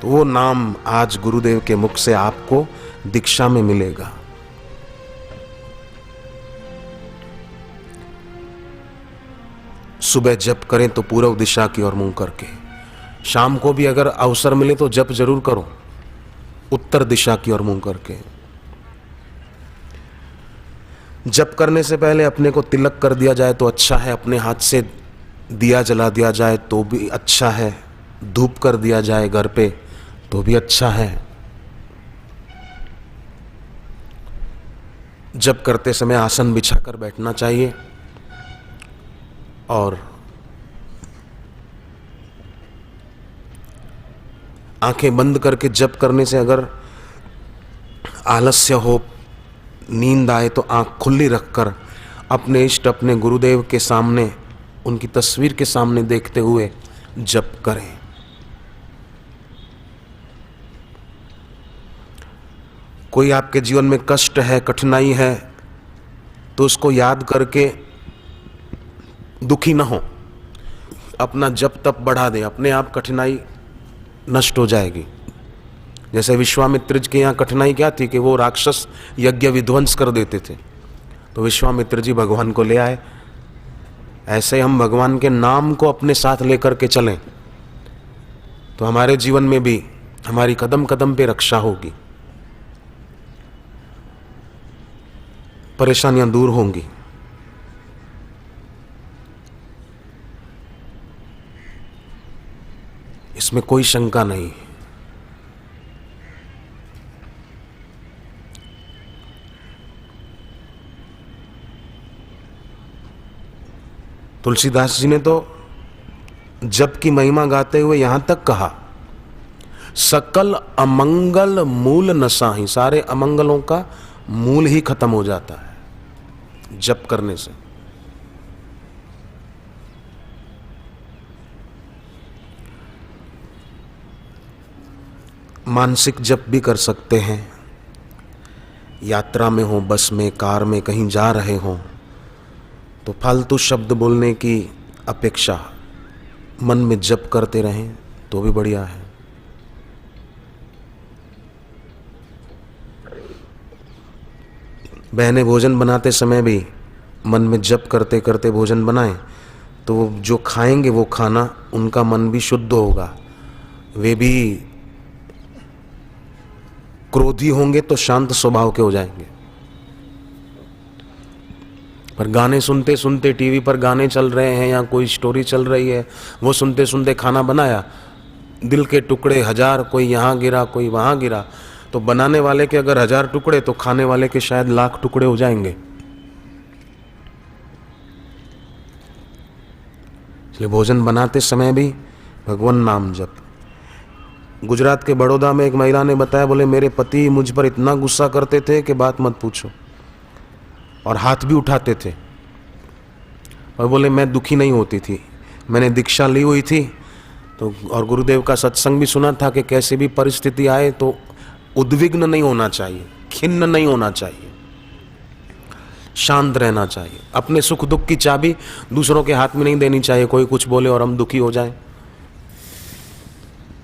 तो वो नाम आज गुरुदेव के मुख से आपको दीक्षा में मिलेगा। सुबह जप करें तो पूर्व दिशा की ओर मुंह करके, शाम को भी अगर अवसर मिले तो जप जरूर करो उत्तर दिशा की ओर मुंह करके। जप करने से पहले अपने को तिलक कर दिया जाए तो अच्छा है, अपने हाथ से दिया जला दिया जाए तो भी अच्छा है, धूप कर दिया जाए घर पे तो भी अच्छा है। जप करते समय आसन बिछाकर बैठना चाहिए और आंखें बंद करके जप करने से अगर आलस्य हो, नींद आए तो आंख खुली रखकर अपने इष्ट, अपने गुरुदेव के सामने, उनकी तस्वीर के सामने देखते हुए जप करें। कोई आपके जीवन में कष्ट है, कठिनाई है, तो उसको याद करके दुखी ना हो, अपना जप तप बढ़ा दे, अपने आप कठिनाई नष्ट हो जाएगी। जैसे विश्वामित्र जी के यहाँ कठिनाई क्या थी कि वो राक्षस यज्ञ विध्वंस कर देते थे, तो विश्वामित्र जी भगवान को ले आए। ऐसे हम भगवान के नाम को अपने साथ लेकर के चलें तो हमारे जीवन में भी हमारी कदम कदम पे रक्षा होगी, परेशानियां दूर होंगी। इसमें कोई शंका नहीं। तुलसीदास जी ने तो जप की महिमा गाते हुए यहां तक कहा, सकल अमंगल मूल नसाही, सारे अमंगलों का मूल ही खत्म हो जाता है जप करने से। मानसिक जप भी कर सकते हैं, यात्रा में हो, बस में, कार में कहीं जा रहे हो तो फालतू शब्द बोलने की अपेक्षा मन में जप करते रहें तो भी बढ़िया है। बहनें भोजन बनाते समय भी मन में जप करते करते भोजन बनाएं तो वो जो खाएंगे वो खाना उनका मन भी शुद्ध होगा। वे भी क्रोधी होंगे तो शांत स्वभाव के हो जाएंगे। पर गाने सुनते सुनते, टीवी पर गाने चल रहे हैं या कोई स्टोरी चल रही है, वो सुनते सुनते खाना बनाया, दिल के टुकड़े हजार, कोई यहाँ गिरा कोई वहाँ गिरा, तो बनाने वाले के अगर 1000 टुकड़े तो खाने वाले के शायद लाख टुकड़े हो जाएंगे। इसलिए भोजन बनाते समय भी भगवान नाम जप। गुजरात के बड़ौदा में एक महिला ने बताया, बोले मेरे पति मुझ पर इतना गुस्सा करते थे कि बात मत पूछो, और हाथ भी उठाते थे, और बोले मैं दुखी नहीं होती थी, मैंने दीक्षा ली हुई थी तो, और गुरुदेव का सत्संग भी सुना था कि कैसी भी परिस्थिति आए तो उद्विग्न नहीं होना चाहिए, खिन्न नहीं होना चाहिए, शांत रहना चाहिए। अपने सुख दुख की चाबी दूसरों के हाथ में नहीं देनी चाहिए। कोई कुछ बोले और हम दुखी हो जाएं,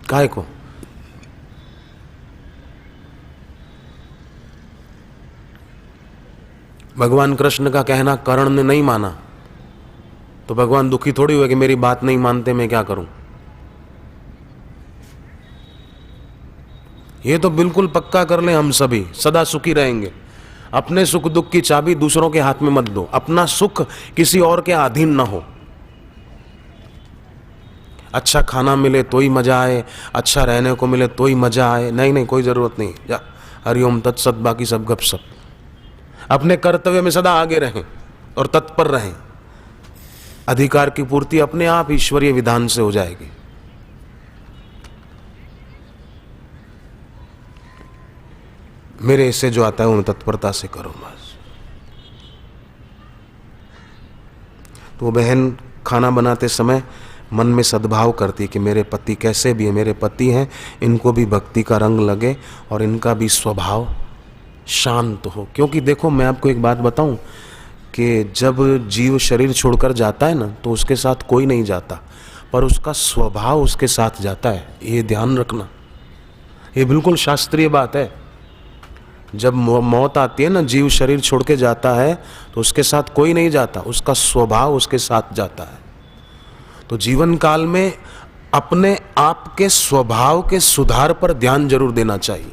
काहे को? भगवान कृष्ण का कहना कर्ण ने नहीं माना तो भगवान दुखी थोड़ी हुए कि मेरी बात नहीं मानते, मैं क्या करूं। ये तो बिल्कुल पक्का कर ले, हम सभी सदा सुखी रहेंगे। अपने सुख दुख की चाबी दूसरों के हाथ में मत दो, अपना सुख किसी और के अधीन ना हो। अच्छा खाना मिले तो ही मजा आए, अच्छा रहने को मिले तो ही मजा आए, नहीं नहीं, कोई जरूरत नहीं। जा हरिओम तत्सत, बाकी सब गपशप। अपने कर्तव्य में सदा आगे रहें और तत्पर रहें। अधिकार की पूर्ति अपने आप ईश्वरीय विधान से हो जाएगी। मेरे इससे जो आता है वो मैं तत्परता से करूं बस। तो बहन खाना बनाते समय मन में सद्भाव करती कि मेरे पति कैसे भी है, मेरे पति हैं, इनको भी भक्ति का रंग लगे और इनका भी स्वभाव शांत हो। क्योंकि देखो मैं आपको एक बात बताऊं कि जब जीव शरीर छोड़कर जाता है ना तो उसके साथ कोई नहीं जाता, पर उसका स्वभाव उसके साथ जाता है, ये ध्यान रखना। ये बिल्कुल शास्त्रीय बात है। जब मौत आती है ना, जीव शरीर छोड़ के जाता है तो उसके साथ कोई नहीं जाता, उसका स्वभाव उसके साथ जाता है। तो जीवन काल में अपने आप के स्वभाव के सुधार पर ध्यान जरूर देना चाहिए।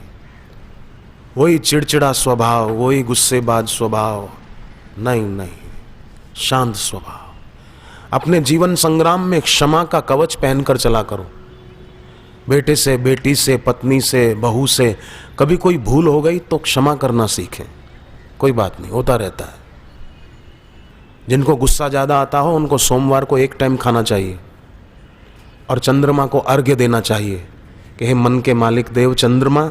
वही चिड़चिड़ा स्वभाव, वही गुस्सेबाज स्वभाव नहीं, शांत स्वभाव। अपने जीवन संग्राम में क्षमा का कवच पहनकर चला करो। बेटे से, बेटी से, पत्नी से, बहू से कभी कोई भूल हो गई तो क्षमा करना सीखें। कोई बात नहीं, होता रहता है। जिनको गुस्सा ज़्यादा आता हो उनको सोमवार को एक टाइम खाना चाहिए और चंद्रमा को अर्घ्य देना चाहिए कि हे मन के मालिक देव चंद्रमा,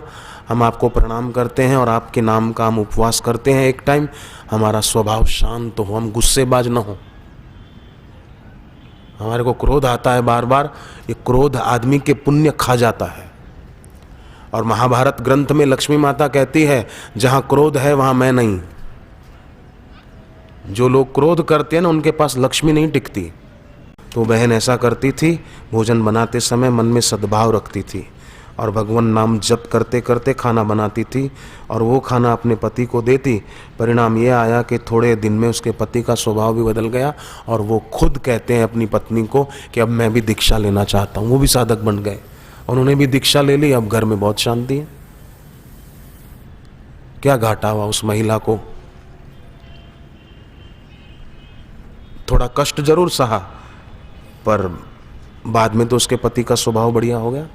हम आपको प्रणाम करते हैं और आपके नाम का हम उपवास करते हैं एक टाइम, हमारा स्वभाव शांत हो, हम गुस्सेबाज न हो। हमारे को क्रोध आता है बार बार, ये क्रोध आदमी के पुण्य खा जाता है। और महाभारत ग्रंथ में लक्ष्मी माता कहती है, जहां क्रोध है वहां मैं नहीं। जो लोग क्रोध करते हैं ना, उनके पास लक्ष्मी नहीं टिकती। तो बहन ऐसा करती थी, भोजन बनाते समय मन में सद्भाव रखती थी और भगवान नाम जप करते करते खाना बनाती थी और वो खाना अपने पति को देती। परिणाम ये आया कि थोड़े दिन में उसके पति का स्वभाव भी बदल गया और वो खुद कहते हैं अपनी पत्नी को कि अब मैं भी दीक्षा लेना चाहता हूँ। वो भी साधक बन गए, उन्होंने भी दीक्षा ले ली। अब घर में बहुत शांति है। क्या घाटा हुआ उस महिला को? थोड़ा कष्ट जरूर सहा, पर बाद में तो उसके पति का स्वभाव बढ़िया हो गया।